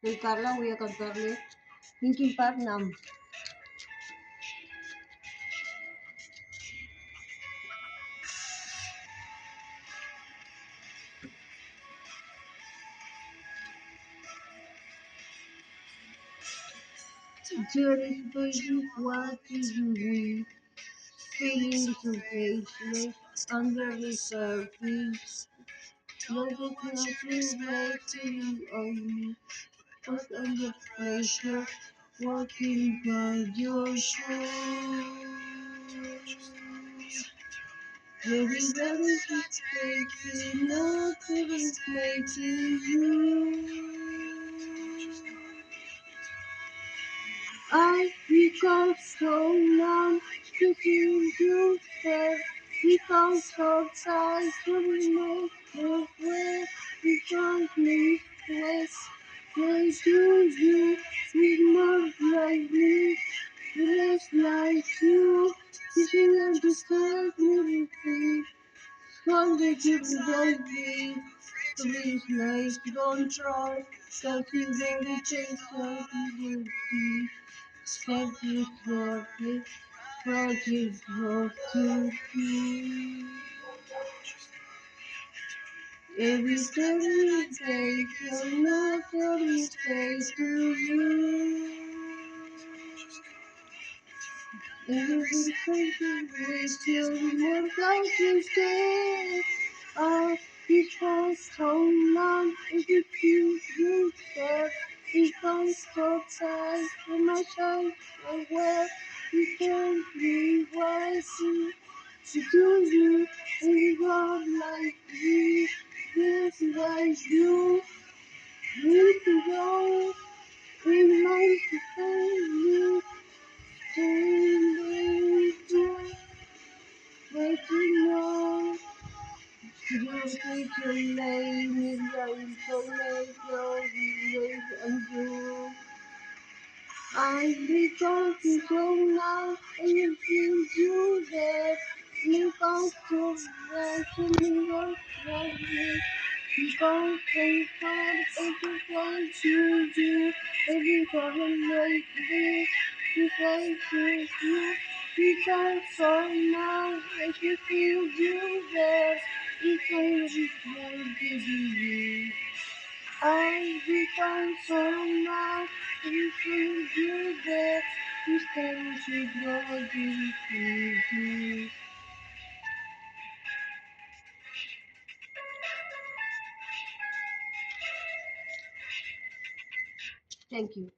Soy Carla, voy a cantarle Linkin Park Numb. Jury baby, what did you win? Feeling the surface, under the surface. Love is nothing like to you only. What's under pressure? Walking by your shoes. Baby, that is mistaken, nothing is made to you. I become so numb to feel you there. Become so tired to make your way. Become me less. They do you with more like me, less like you. Did you understand everything? One day you don't be. Please, like, don't try. Cause you really change what you will be. Project Rocket, Project Rocket. Every step you take, another mistake to you. Every person with you, more like you stay. Oh, it was so long, it feels you there. It comes so tight, in my child, where you can be wise. To do you, we love like me, this like you. We can go, we like to find you. Waiting on, you take your name, I'm so late, wait and you. I've become so now, and you feel you there. You come to rest, and you don't love me. You come so far, and you want to do. Every time like this, you say to you. You come so now, and you feel you there. You say you give you. I become so now, you feel you there, you stand to go to. Thank you.